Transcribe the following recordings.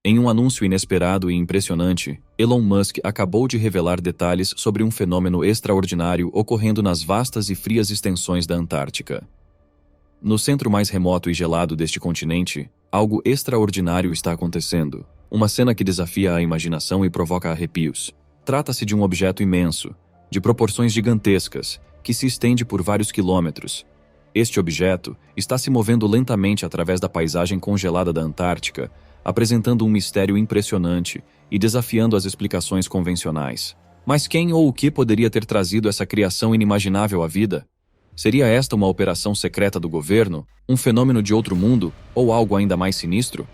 Em um anúncio inesperado e impressionante, Elon Musk acabou de revelar detalhes sobre um fenômeno extraordinário ocorrendo nas vastas e frias extensões da Antártica. No centro mais remoto e gelado deste continente, algo extraordinário está acontecendo. Uma cena que desafia a imaginação e provoca arrepios. Trata-se de um objeto imenso, de proporções gigantescas, que se estende por vários quilômetros. Este objeto está se movendo lentamente através da paisagem congelada da Antártica, apresentando um mistério impressionante e desafiando as explicações convencionais. Mas quem ou o que poderia ter trazido essa criação inimaginável à vida? Seria esta uma operação secreta do governo, um fenômeno de outro mundo ou algo ainda mais sinistro?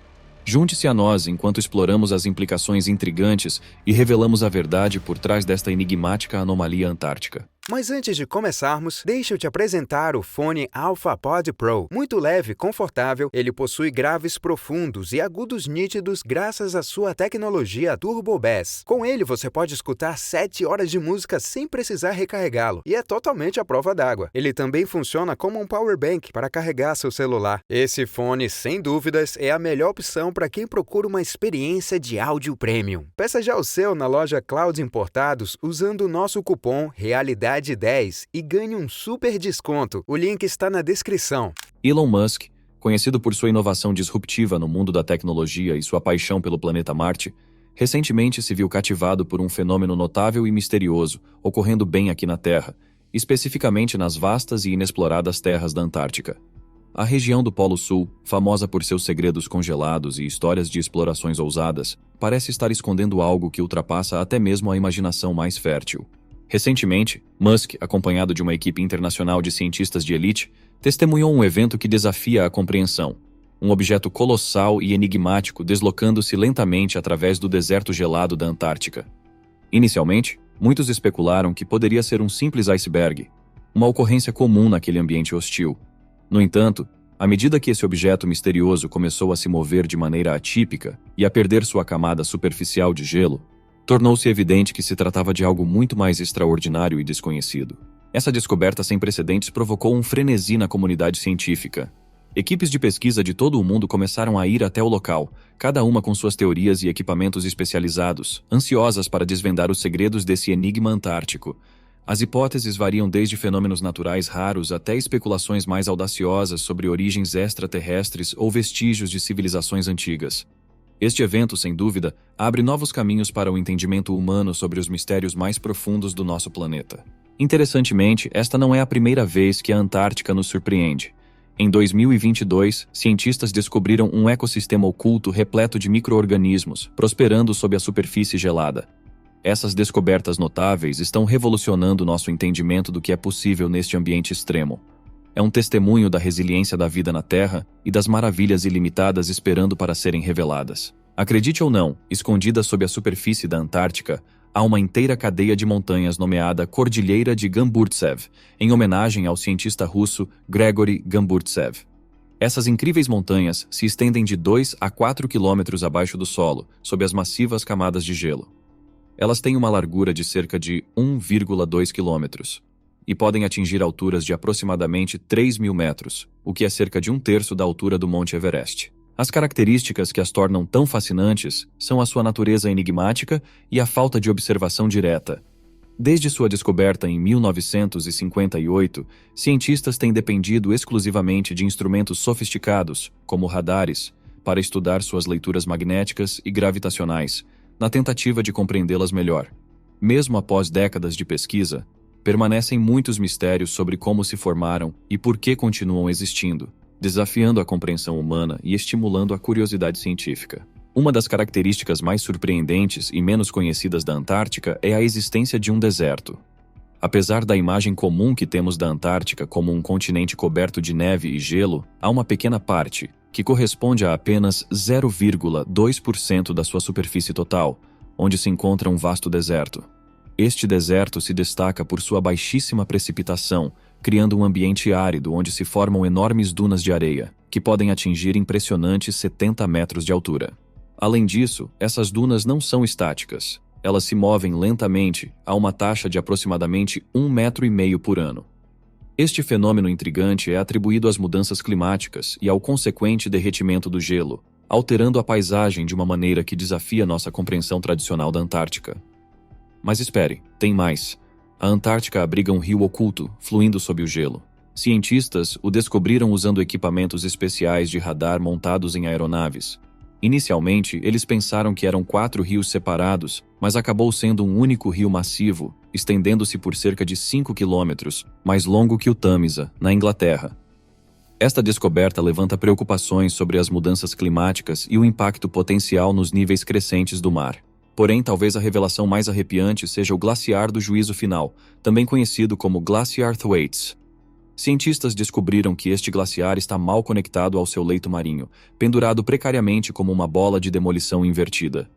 Junte-se a nós enquanto exploramos as implicações intrigantes e revelamos a verdade por trás desta enigmática anomalia antártica. Mas antes de começarmos, deixa eu te apresentar o fone AlphaPod Pro. Muito leve e confortável, ele possui graves profundos e agudos nítidos graças à sua tecnologia Turbo Bass. Com ele você pode escutar 7 horas de música sem precisar recarregá-lo, e é totalmente à prova d'água. Ele também funciona como um power bank para carregar seu celular. Esse fone, sem dúvidas, é a melhor opção para quem procura uma experiência de áudio premium. Peça já o seu na loja Cloud Importados usando o nosso cupom Realidade 10 e ganhe um super desconto. O link está na descrição. Elon Musk, conhecido por sua inovação disruptiva no mundo da tecnologia e sua paixão pelo planeta Marte, recentemente se viu cativado por um fenômeno notável e misterioso ocorrendo bem aqui na Terra, especificamente nas vastas e inexploradas terras da Antártica. A região do Polo Sul, famosa por seus segredos congelados e histórias de explorações ousadas, parece estar escondendo algo que ultrapassa até mesmo a imaginação mais fértil. Recentemente, Musk, acompanhado de uma equipe internacional de cientistas de elite, testemunhou um evento que desafia a compreensão. Um objeto colossal e enigmático deslocando-se lentamente através do deserto gelado da Antártica. Inicialmente, muitos especularam que poderia ser um simples iceberg, uma ocorrência comum naquele ambiente hostil. No entanto, à medida que esse objeto misterioso começou a se mover de maneira atípica e a perder sua camada superficial de gelo, tornou-se evidente que se tratava de algo muito mais extraordinário e desconhecido. Essa descoberta sem precedentes provocou um frenesi na comunidade científica. Equipes de pesquisa de todo o mundo começaram a ir até o local, cada uma com suas teorias e equipamentos especializados, ansiosas para desvendar os segredos desse enigma antártico. As hipóteses variam desde fenômenos naturais raros até especulações mais audaciosas sobre origens extraterrestres ou vestígios de civilizações antigas. Este evento, sem dúvida, abre novos caminhos para o entendimento humano sobre os mistérios mais profundos do nosso planeta. Interessantemente, esta não é a primeira vez que a Antártica nos surpreende. Em 2022, cientistas descobriram um ecossistema oculto repleto de micro-organismos, prosperando sob a superfície gelada. Essas descobertas notáveis estão revolucionando nosso entendimento do que é possível neste ambiente extremo. É um testemunho da resiliência da vida na Terra e das maravilhas ilimitadas esperando para serem reveladas. Acredite ou não, escondida sob a superfície da Antártica, há uma inteira cadeia de montanhas nomeada Cordilheira de Gamburtsev, em homenagem ao cientista russo Gregory Gamburtsev. Essas incríveis montanhas se estendem de 2 a 4 quilômetros abaixo do solo, sob as massivas camadas de gelo. Elas têm uma largura de cerca de 1,2 quilômetros. E podem atingir alturas de aproximadamente 3.000 metros, o que é cerca de 1/3 da altura do Monte Everest. As características que as tornam tão fascinantes são a sua natureza enigmática e a falta de observação direta. Desde sua descoberta em 1958, cientistas têm dependido exclusivamente de instrumentos sofisticados, como radares, para estudar suas leituras magnéticas e gravitacionais, na tentativa de compreendê-las melhor. Mesmo após décadas de pesquisa, permanecem muitos mistérios sobre como se formaram e por que continuam existindo, desafiando a compreensão humana e estimulando a curiosidade científica. Uma das características mais surpreendentes e menos conhecidas da Antártica é a existência de um deserto. Apesar da imagem comum que temos da Antártica como um continente coberto de neve e gelo, há uma pequena parte, que corresponde a apenas 0,2% da sua superfície total, onde se encontra um vasto deserto. Este deserto se destaca por sua baixíssima precipitação, criando um ambiente árido onde se formam enormes dunas de areia, que podem atingir impressionantes 70 metros de altura. Além disso, essas dunas não são estáticas. Elas se movem lentamente a uma taxa de aproximadamente 1,5 metro por ano. Este fenômeno intrigante é atribuído às mudanças climáticas e ao consequente derretimento do gelo, alterando a paisagem de uma maneira que desafia nossa compreensão tradicional da Antártica. Mas espere, tem mais. A Antártica abriga um rio oculto, fluindo sob o gelo. Cientistas o descobriram usando equipamentos especiais de radar montados em aeronaves. Inicialmente, eles pensaram que eram 4 rios separados, mas acabou sendo um único rio massivo, estendendo-se por cerca de 5 quilômetros, mais longo que o Tâmisa, na Inglaterra. Esta descoberta levanta preocupações sobre as mudanças climáticas e o impacto potencial nos níveis crescentes do mar. Porém, talvez a revelação mais arrepiante seja o glaciar do juízo final, também conhecido como Glaciar Thwaites. Cientistas descobriram que este glaciar está mal conectado ao seu leito marinho, pendurado precariamente como uma bola de demolição invertida.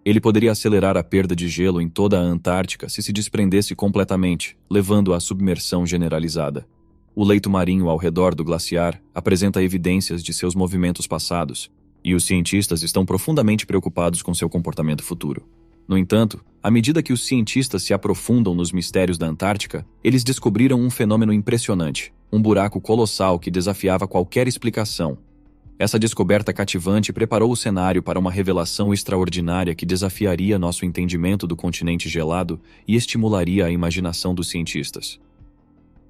Ele poderia acelerar a perda de gelo em toda a Antártica se desprendesse completamente, levando à submersão generalizada. O leito marinho ao redor do glaciar apresenta evidências de seus movimentos passados, e os cientistas estão profundamente preocupados com seu comportamento futuro. No entanto, à medida que os cientistas se aprofundam nos mistérios da Antártica, eles descobriram um fenômeno impressionante, um buraco colossal que desafiava qualquer explicação. Essa descoberta cativante preparou o cenário para uma revelação extraordinária que desafiaria nosso entendimento do continente gelado e estimularia a imaginação dos cientistas.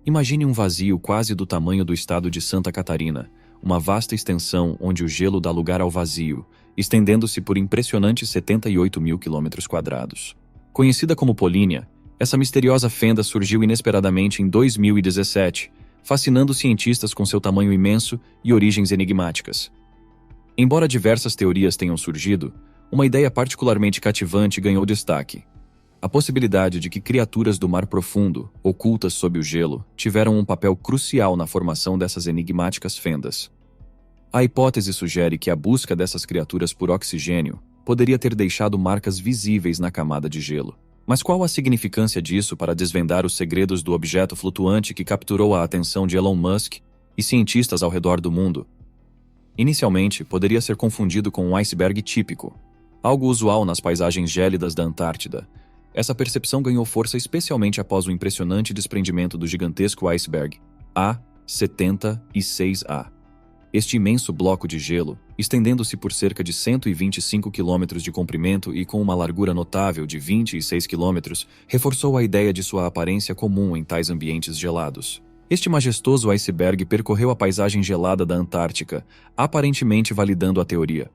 Imagine um vazio quase do tamanho do estado de Santa Catarina, uma vasta extensão onde o gelo dá lugar ao vazio, estendendo-se por impressionantes 78 mil quilômetros quadrados. Conhecida como Polínia, essa misteriosa fenda surgiu inesperadamente em 2017, fascinando cientistas com seu tamanho imenso e origens enigmáticas. Embora diversas teorias tenham surgido, uma ideia particularmente cativante ganhou destaque. A possibilidade de que criaturas do mar profundo, ocultas sob o gelo, tiveram um papel crucial na formação dessas enigmáticas fendas. A hipótese sugere que a busca dessas criaturas por oxigênio poderia ter deixado marcas visíveis na camada de gelo. Mas qual a significância disso para desvendar os segredos do objeto flutuante que capturou a atenção de Elon Musk e cientistas ao redor do mundo? Inicialmente, poderia ser confundido com um iceberg típico, algo usual nas paisagens gélidas da Antártida. Essa percepção ganhou força especialmente após o impressionante desprendimento do gigantesco iceberg A76A. Este imenso bloco de gelo, estendendo-se por cerca de 125 quilômetros de comprimento e com uma largura notável de 26 quilômetros, reforçou a ideia de sua aparência comum em tais ambientes gelados. Este majestoso iceberg percorreu a paisagem gelada da Antártica, aparentemente validando a teoria.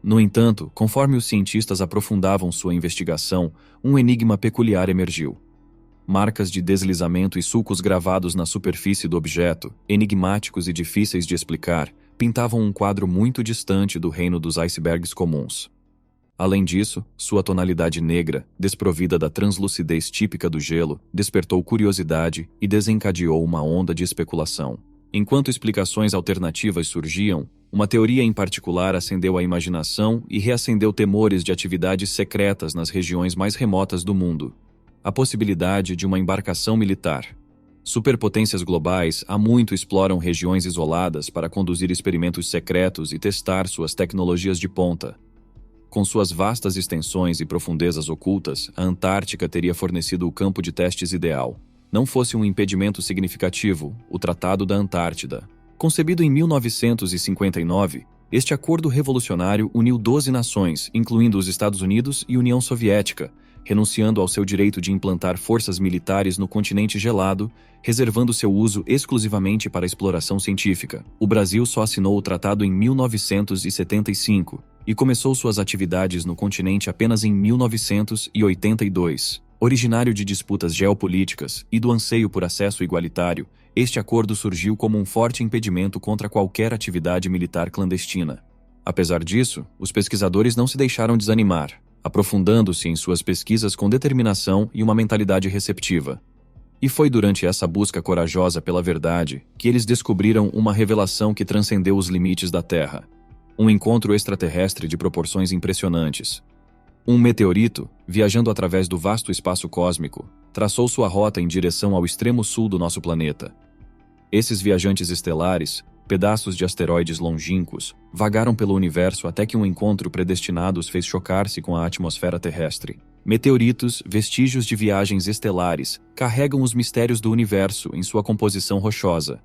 No entanto, conforme os cientistas aprofundavam sua investigação, um enigma peculiar emergiu. Marcas de deslizamento e sulcos gravados na superfície do objeto, enigmáticos e difíceis de explicar, pintavam um quadro muito distante do reino dos icebergs comuns. Além disso, sua tonalidade negra, desprovida da translucidez típica do gelo, despertou curiosidade e desencadeou uma onda de especulação. Enquanto explicações alternativas surgiam, uma teoria em particular acendeu a imaginação e reacendeu temores de atividades secretas nas regiões mais remotas do mundo. A possibilidade de uma embarcação militar. Superpotências globais há muito exploram regiões isoladas para conduzir experimentos secretos e testar suas tecnologias de ponta. Com suas vastas extensões e profundezas ocultas, a Antártica teria fornecido o campo de testes ideal. Não fosse um impedimento significativo, o Tratado da Antártida. Concebido em 1959, este acordo revolucionário uniu 12 nações, incluindo os Estados Unidos e União Soviética, renunciando ao seu direito de implantar forças militares no continente gelado, reservando seu uso exclusivamente para a exploração científica. O Brasil só assinou o tratado em 1975 e começou suas atividades no continente apenas em 1982. Originário de disputas geopolíticas e do anseio por acesso igualitário, este acordo surgiu como um forte impedimento contra qualquer atividade militar clandestina. Apesar disso, os pesquisadores não se deixaram desanimar, aprofundando-se em suas pesquisas com determinação e uma mentalidade receptiva. E foi durante essa busca corajosa pela verdade que eles descobriram uma revelação que transcendeu os limites da Terra. Um encontro extraterrestre de proporções impressionantes. Um meteorito, viajando através do vasto espaço cósmico, traçou sua rota em direção ao extremo sul do nosso planeta. Esses viajantes estelares, pedaços de asteroides longínquos, vagaram pelo universo até que um encontro predestinado os fez chocar-se com a atmosfera terrestre. Meteoritos, vestígios de viagens estelares, carregam os mistérios do universo em sua composição rochosa.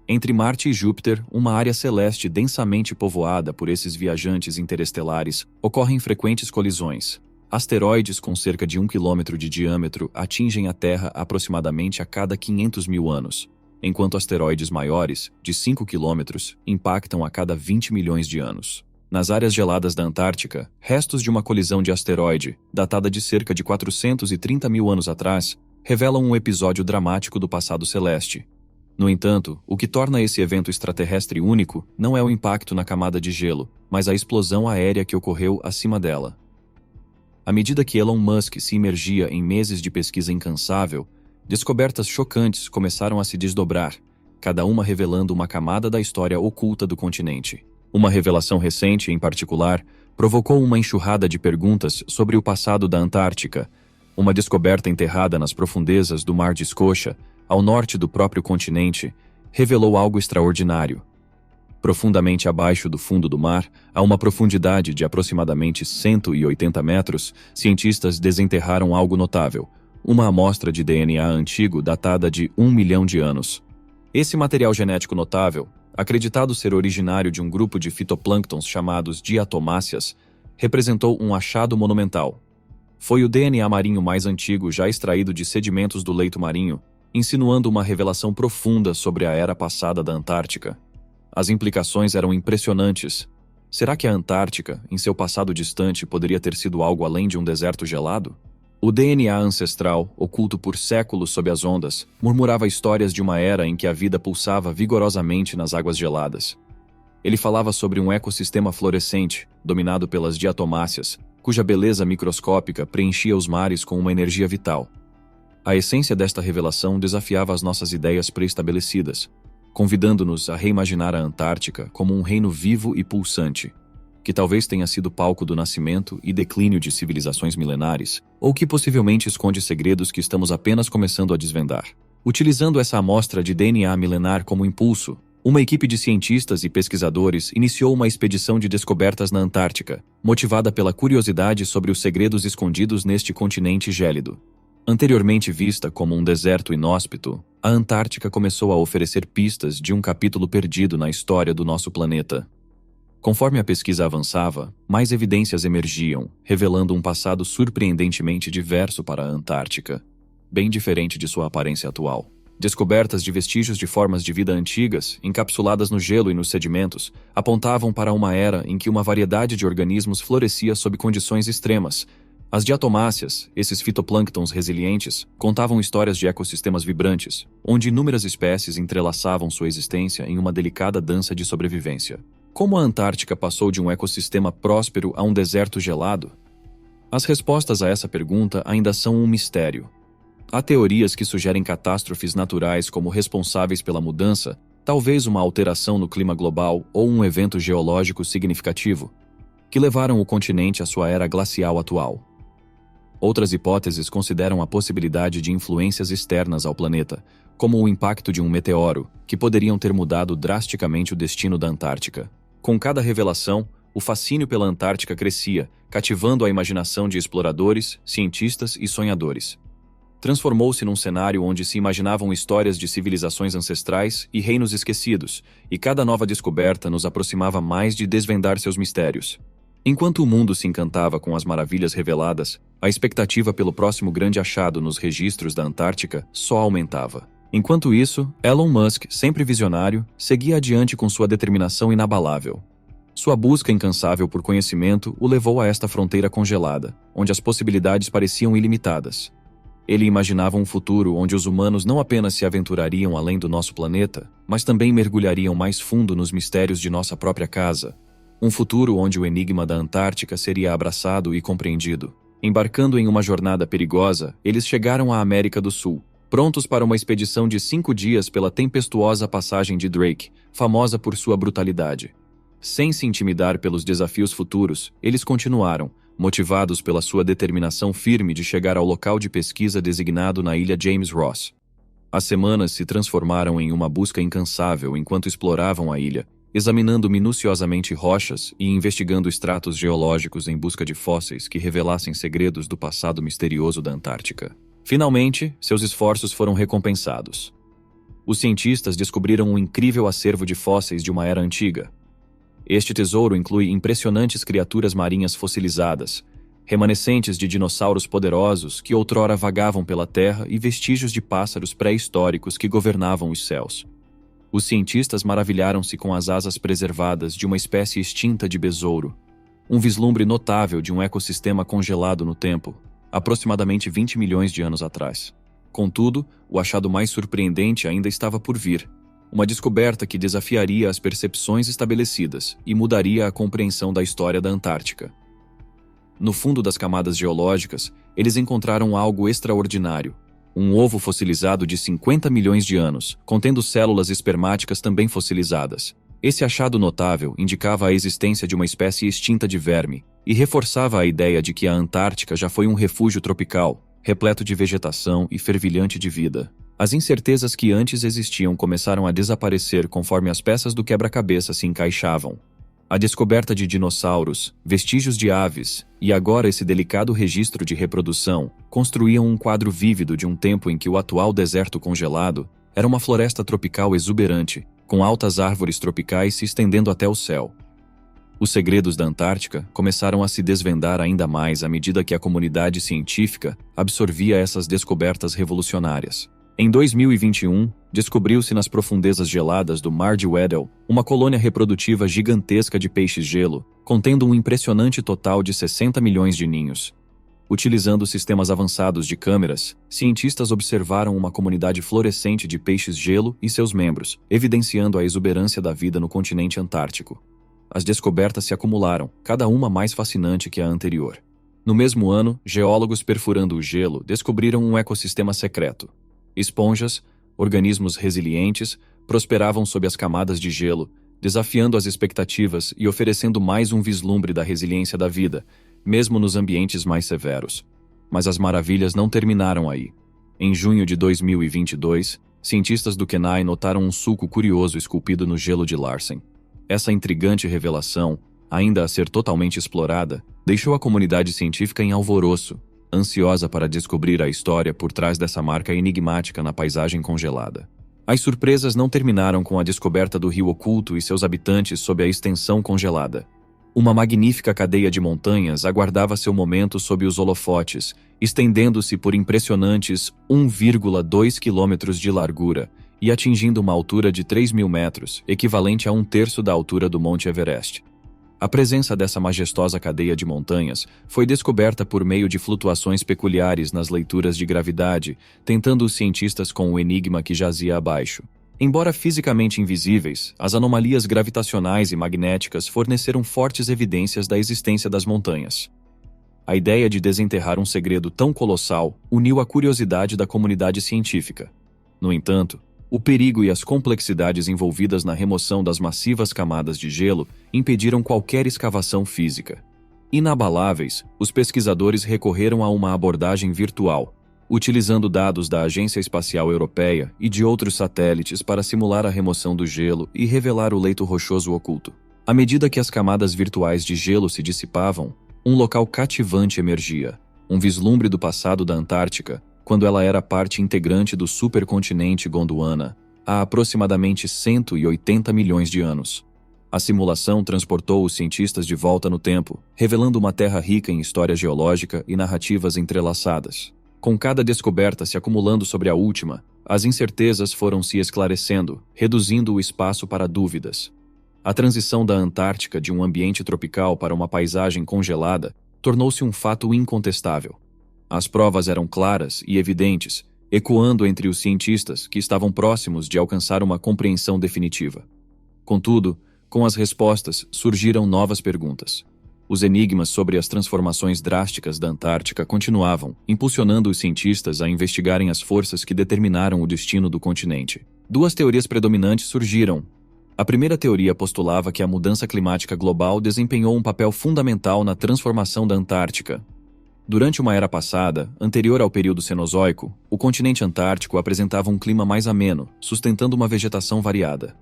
Entre Marte e Júpiter, uma área celeste densamente povoada por esses viajantes interestelares, ocorrem frequentes colisões. Asteroides com cerca de 1 quilômetro de diâmetro atingem a Terra aproximadamente a cada 500 mil anos, enquanto asteroides maiores, de 5 quilômetros, impactam a cada 20 milhões de anos. Nas áreas geladas da Antártica, restos de uma colisão de asteroide, datada de cerca de 430 mil anos atrás, revelam um episódio dramático do passado celeste. No entanto, o que torna esse evento extraterrestre único não é o impacto na camada de gelo, mas a explosão aérea que ocorreu acima dela. À medida que Elon Musk se imergia em meses de pesquisa incansável, descobertas chocantes começaram a se desdobrar, cada uma revelando uma camada da história oculta do continente. Uma revelação recente, em particular, provocou uma enxurrada de perguntas sobre o passado da Antártica. Uma descoberta enterrada nas profundezas do Mar de Scotia, ao norte do próprio continente, revelou algo extraordinário. Profundamente abaixo do fundo do mar, a uma profundidade de aproximadamente 180 metros, cientistas desenterraram algo notável, uma amostra de DNA antigo datada de 1 milhão de anos. Esse material genético notável, acreditado ser originário de um grupo de fitoplânctons chamados diatomáceas, representou um achado monumental. Foi o DNA marinho mais antigo já extraído de sedimentos do leito marinho, insinuando uma revelação profunda sobre a era passada da Antártica. As implicações eram impressionantes. Será que a Antártica, em seu passado distante, poderia ter sido algo além de um deserto gelado? O DNA ancestral, oculto por séculos sob as ondas, murmurava histórias de uma era em que a vida pulsava vigorosamente nas águas geladas. Ele falava sobre um ecossistema florescente, dominado pelas diatomáceas, cuja beleza microscópica preenchia os mares com uma energia vital. A essência desta revelação desafiava as nossas ideias pré-estabelecidas, convidando-nos a reimaginar a Antártica como um reino vivo e pulsante, que talvez tenha sido palco do nascimento e declínio de civilizações milenares, ou que possivelmente esconde segredos que estamos apenas começando a desvendar. Utilizando essa amostra de DNA milenar como impulso, uma equipe de cientistas e pesquisadores iniciou uma expedição de descobertas na Antártica, motivada pela curiosidade sobre os segredos escondidos neste continente gélido. Anteriormente vista como um deserto inóspito, a Antártica começou a oferecer pistas de um capítulo perdido na história do nosso planeta. Conforme a pesquisa avançava, mais evidências emergiam, revelando um passado surpreendentemente diverso para a Antártica, bem diferente de sua aparência atual. Descobertas de vestígios de formas de vida antigas, encapsuladas no gelo e nos sedimentos, apontavam para uma era em que uma variedade de organismos florescia sob condições extremas. As diatomáceas, esses fitoplânctons resilientes, contavam histórias de ecossistemas vibrantes, onde inúmeras espécies entrelaçavam sua existência em uma delicada dança de sobrevivência. Como a Antártica passou de um ecossistema próspero a um deserto gelado? As respostas a essa pergunta ainda são um mistério. Há teorias que sugerem catástrofes naturais como responsáveis pela mudança, talvez uma alteração no clima global ou um evento geológico significativo, que levaram o continente à sua era glacial atual. Outras hipóteses consideram a possibilidade de influências externas ao planeta, como o impacto de um meteoro, que poderiam ter mudado drasticamente o destino da Antártica. Com cada revelação, o fascínio pela Antártica crescia, cativando a imaginação de exploradores, cientistas e sonhadores. Transformou-se num cenário onde se imaginavam histórias de civilizações ancestrais e reinos esquecidos, e cada nova descoberta nos aproximava mais de desvendar seus mistérios. Enquanto o mundo se encantava com as maravilhas reveladas, a expectativa pelo próximo grande achado nos registros da Antártica só aumentava. Enquanto isso, Elon Musk, sempre visionário, seguia adiante com sua determinação inabalável. Sua busca incansável por conhecimento o levou a esta fronteira congelada, onde as possibilidades pareciam ilimitadas. Ele imaginava um futuro onde os humanos não apenas se aventurariam além do nosso planeta, mas também mergulhariam mais fundo nos mistérios de nossa própria casa. Um futuro onde o enigma da Antártica seria abraçado e compreendido. Embarcando em uma jornada perigosa, eles chegaram à América do Sul, prontos para uma expedição de 5 dias pela tempestuosa passagem de Drake, famosa por sua brutalidade. Sem se intimidar pelos desafios futuros, eles continuaram, motivados pela sua determinação firme de chegar ao local de pesquisa designado na ilha James Ross. As semanas se transformaram em uma busca incansável enquanto exploravam a ilha, examinando minuciosamente rochas e investigando estratos geológicos em busca de fósseis que revelassem segredos do passado misterioso da Antártica. Finalmente, seus esforços foram recompensados. Os cientistas descobriram um incrível acervo de fósseis de uma era antiga. Este tesouro inclui impressionantes criaturas marinhas fossilizadas, remanescentes de dinossauros poderosos que outrora vagavam pela Terra e vestígios de pássaros pré-históricos que governavam os céus. Os cientistas maravilharam-se com as asas preservadas de uma espécie extinta de besouro, um vislumbre notável de um ecossistema congelado no tempo, aproximadamente 20 milhões de anos atrás. Contudo, o achado mais surpreendente ainda estava por vir, uma descoberta que desafiaria as percepções estabelecidas e mudaria a compreensão da história da Antártica. No fundo das camadas geológicas, eles encontraram algo extraordinário, um ovo fossilizado de 50 milhões de anos, contendo células espermáticas também fossilizadas. Esse achado notável indicava a existência de uma espécie extinta de verme e reforçava a ideia de que a Antártica já foi um refúgio tropical, repleto de vegetação e fervilhante de vida. As incertezas que antes existiam começaram a desaparecer conforme as peças do quebra-cabeça se encaixavam. A descoberta de dinossauros, vestígios de aves e agora esse delicado registro de reprodução construíam um quadro vívido de um tempo em que o atual deserto congelado era uma floresta tropical exuberante, com altas árvores tropicais se estendendo até o céu. Os segredos da Antártica começaram a se desvendar ainda mais à medida que a comunidade científica absorvia essas descobertas revolucionárias. Em 2021, descobriu-se nas profundezas geladas do Mar de Weddell uma colônia reprodutiva gigantesca de peixes-gelo, contendo um impressionante total de 60 milhões de ninhos. Utilizando sistemas avançados de câmeras, cientistas observaram uma comunidade florescente de peixes-gelo e seus membros, evidenciando a exuberância da vida no continente antártico. As descobertas se acumularam, cada uma mais fascinante que a anterior. No mesmo ano, geólogos perfurando o gelo descobriram um ecossistema secreto. Esponjas, organismos resilientes, prosperavam sob as camadas de gelo, desafiando as expectativas e oferecendo mais um vislumbre da resiliência da vida, mesmo nos ambientes mais severos. Mas as maravilhas não terminaram aí. Em junho de 2022, cientistas do Kenai notaram um sulco curioso esculpido no gelo de Larsen. Essa intrigante revelação, ainda a ser totalmente explorada, deixou a comunidade científica em alvoroço, ansiosa para descobrir a história por trás dessa marca enigmática na paisagem congelada. As surpresas não terminaram com a descoberta do rio oculto e seus habitantes sob a extensão congelada. Uma magnífica cadeia de montanhas aguardava seu momento sob os holofotes, estendendo-se por impressionantes 1,2 quilômetros de largura e atingindo uma altura de 3.000 metros, equivalente a 1/3 da altura do Monte Everest. A presença dessa majestosa cadeia de montanhas foi descoberta por meio de flutuações peculiares nas leituras de gravidade, tentando os cientistas com o enigma que jazia abaixo. Embora fisicamente invisíveis, as anomalias gravitacionais e magnéticas forneceram fortes evidências da existência das montanhas. A ideia de desenterrar um segredo tão colossal uniu a curiosidade da comunidade científica. No entanto, o perigo e as complexidades envolvidas na remoção das massivas camadas de gelo impediram qualquer escavação física. Inabaláveis, os pesquisadores recorreram a uma abordagem virtual, utilizando dados da Agência Espacial Europeia e de outros satélites para simular a remoção do gelo e revelar o leito rochoso oculto. À medida que as camadas virtuais de gelo se dissipavam, um local cativante emergia, um vislumbre do passado da Antártica, quando ela era parte integrante do supercontinente Gondwana, há aproximadamente 180 milhões de anos. A simulação transportou os cientistas de volta no tempo, revelando uma terra rica em história geológica e narrativas entrelaçadas. Com cada descoberta se acumulando sobre a última, as incertezas foram se esclarecendo, reduzindo o espaço para dúvidas. A transição da Antártica de um ambiente tropical para uma paisagem congelada tornou-se um fato incontestável. As provas eram claras e evidentes, ecoando entre os cientistas que estavam próximos de alcançar uma compreensão definitiva. Contudo, com as respostas surgiram novas perguntas. Os enigmas sobre as transformações drásticas da Antártica continuavam, impulsionando os cientistas a investigarem as forças que determinaram o destino do continente. Duas teorias predominantes surgiram. A primeira teoria postulava que a mudança climática global desempenhou um papel fundamental na transformação da Antártica. Durante uma era passada, anterior ao período Cenozoico, o continente antártico apresentava um clima mais ameno, sustentando uma vegetação variada.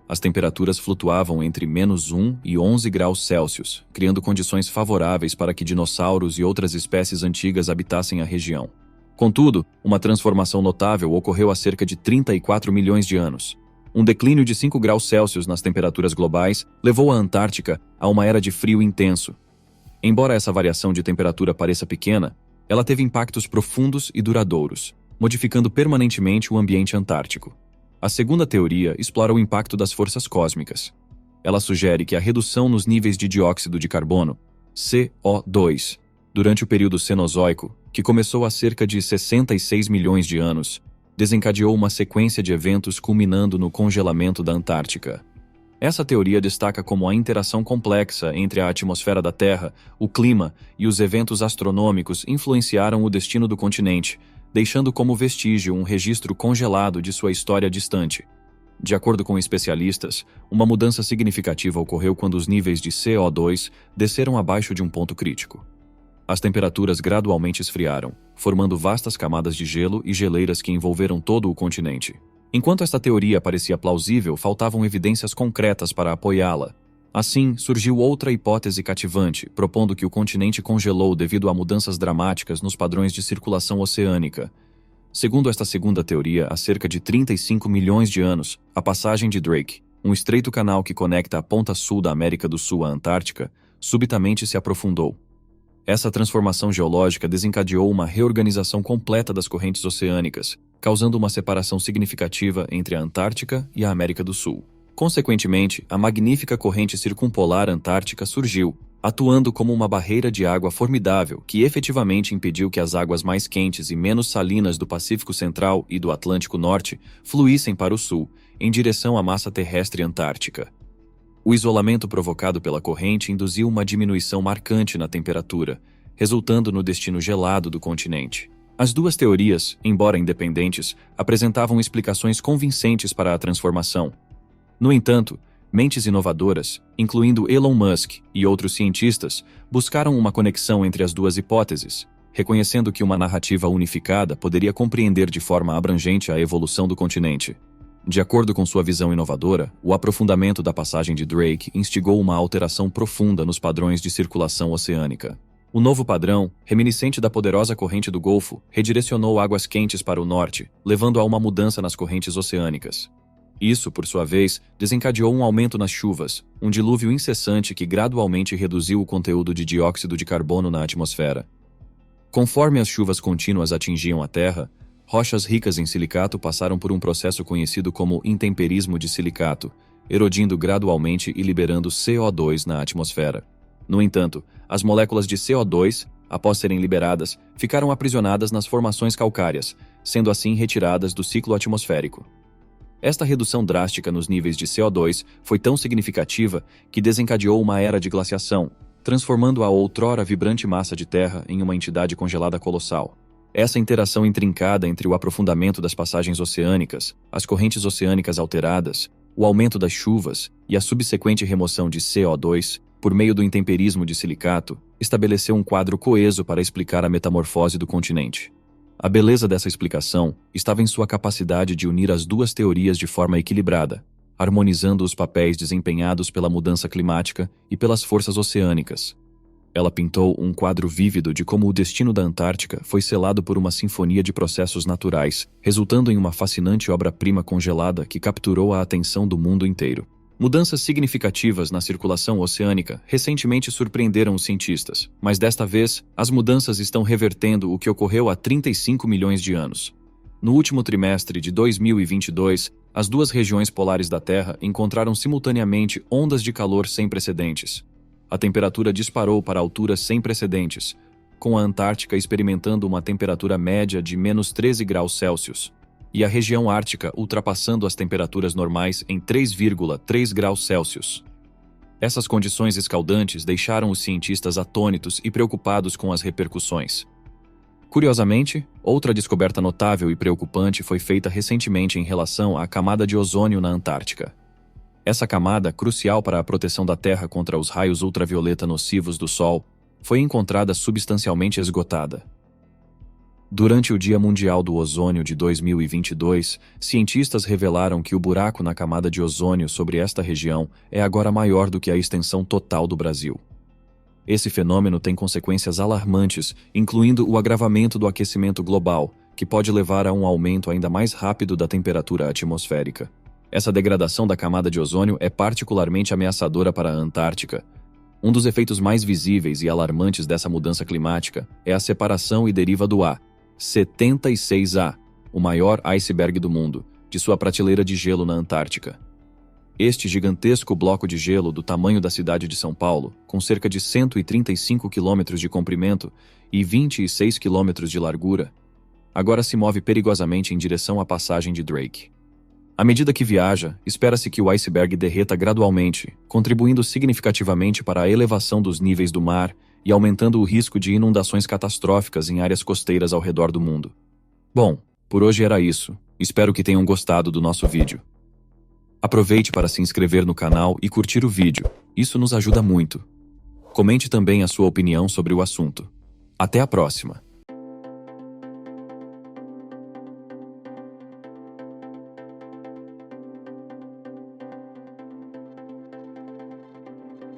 As temperaturas flutuavam entre -1 e 11 graus Celsius, criando condições favoráveis para que dinossauros e outras espécies antigas habitassem a região. Contudo, uma transformação notável ocorreu há cerca de 34 milhões de anos. Um declínio de 5 graus Celsius nas temperaturas globais levou a Antártica a uma era de frio intenso. Embora essa variação de temperatura pareça pequena, ela teve impactos profundos e duradouros, modificando permanentemente o ambiente antártico. A segunda teoria explora o impacto das forças cósmicas. Ela sugere que a redução nos níveis de dióxido de carbono, CO2, durante o período Cenozoico, que começou há cerca de 66 milhões de anos, desencadeou uma sequência de eventos culminando no congelamento da Antártica. Essa teoria destaca como a interação complexa entre a atmosfera da Terra, o clima e os eventos astronômicos influenciaram o destino do continente, deixando como vestígio um registro congelado de sua história distante. De acordo com especialistas, uma mudança significativa ocorreu quando os níveis de CO2 desceram abaixo de um ponto crítico. As temperaturas gradualmente esfriaram, formando vastas camadas de gelo e geleiras que envolveram todo o continente. Enquanto esta teoria parecia plausível, faltavam evidências concretas para apoiá-la. Assim, surgiu outra hipótese cativante, propondo que o continente congelou devido a mudanças dramáticas nos padrões de circulação oceânica. Segundo esta segunda teoria, há cerca de 35 milhões de anos, a passagem de Drake, um estreito canal que conecta a ponta sul da América do Sul à Antártica, subitamente se aprofundou. Essa transformação geológica desencadeou uma reorganização completa das correntes oceânicas, causando uma separação significativa entre a Antártica e a América do Sul. Consequentemente, a magnífica corrente circumpolar antártica surgiu, atuando como uma barreira de água formidável que efetivamente impediu que as águas mais quentes e menos salinas do Pacífico Central e do Atlântico Norte fluíssem para o sul, em direção à massa terrestre antártica. O isolamento provocado pela corrente induziu uma diminuição marcante na temperatura, resultando no destino gelado do continente. As duas teorias, embora independentes, apresentavam explicações convincentes para a transformação. No entanto, mentes inovadoras, incluindo Elon Musk e outros cientistas, buscaram uma conexão entre as duas hipóteses, reconhecendo que uma narrativa unificada poderia compreender de forma abrangente a evolução do continente. De acordo com sua visão inovadora, o aprofundamento da passagem de Drake instigou uma alteração profunda nos padrões de circulação oceânica. O novo padrão, reminiscente da poderosa corrente do Golfo, redirecionou águas quentes para o norte, levando a uma mudança nas correntes oceânicas. Isso, por sua vez, desencadeou um aumento nas chuvas, um dilúvio incessante que gradualmente reduziu o conteúdo de dióxido de carbono na atmosfera. Conforme as chuvas contínuas atingiam a Terra, rochas ricas em silicato passaram por um processo conhecido como intemperismo de silicato, erodindo gradualmente e liberando CO2 na atmosfera. No entanto, as moléculas de CO2, após serem liberadas, ficaram aprisionadas nas formações calcárias, sendo assim retiradas do ciclo atmosférico. Esta redução drástica nos níveis de CO2 foi tão significativa que desencadeou uma era de glaciação, transformando a outrora vibrante massa de terra em uma entidade congelada colossal. Essa interação intrincada entre o aprofundamento das passagens oceânicas, as correntes oceânicas alteradas, o aumento das chuvas e a subsequente remoção de CO2, por meio do intemperismo de silicato, estabeleceu um quadro coeso para explicar a metamorfose do continente. A beleza dessa explicação estava em sua capacidade de unir as duas teorias de forma equilibrada, harmonizando os papéis desempenhados pela mudança climática e pelas forças oceânicas. Ela pintou um quadro vívido de como o destino da Antártica foi selado por uma sinfonia de processos naturais, resultando em uma fascinante obra-prima congelada que capturou a atenção do mundo inteiro. Mudanças significativas na circulação oceânica recentemente surpreenderam os cientistas, mas desta vez, as mudanças estão revertendo o que ocorreu há 35 milhões de anos. No último trimestre de 2022, as duas regiões polares da Terra encontraram simultaneamente ondas de calor sem precedentes. A temperatura disparou para alturas sem precedentes, com a Antártica experimentando uma temperatura média de menos 13 graus Celsius, e a região ártica ultrapassando as temperaturas normais em 3,3 graus Celsius. Essas condições escaldantes deixaram os cientistas atônitos e preocupados com as repercussões. Curiosamente, outra descoberta notável e preocupante foi feita recentemente em relação à camada de ozônio na Antártica. Essa camada, crucial para a proteção da Terra contra os raios ultravioleta nocivos do Sol, foi encontrada substancialmente esgotada. Durante o Dia Mundial do Ozônio de 2022, cientistas revelaram que o buraco na camada de ozônio sobre esta região é agora maior do que a extensão total do Brasil. Esse fenômeno tem consequências alarmantes, incluindo o agravamento do aquecimento global, que pode levar a um aumento ainda mais rápido da temperatura atmosférica. Essa degradação da camada de ozônio é particularmente ameaçadora para a Antártica. Um dos efeitos mais visíveis e alarmantes dessa mudança climática é a separação e deriva do A-76A, o maior iceberg do mundo, de sua prateleira de gelo na Antártica. Este gigantesco bloco de gelo do tamanho da cidade de São Paulo, com cerca de 135 quilômetros de comprimento e 26 quilômetros de largura, agora se move perigosamente em direção à passagem de Drake. À medida que viaja, espera-se que o iceberg derreta gradualmente, contribuindo significativamente para a elevação dos níveis do mar e aumentando o risco de inundações catastróficas em áreas costeiras ao redor do mundo. Bom, por hoje era isso. Espero que tenham gostado do nosso vídeo. Aproveite para se inscrever no canal e curtir o vídeo. Isso nos ajuda muito. Comente também a sua opinião sobre o assunto. Até a próxima!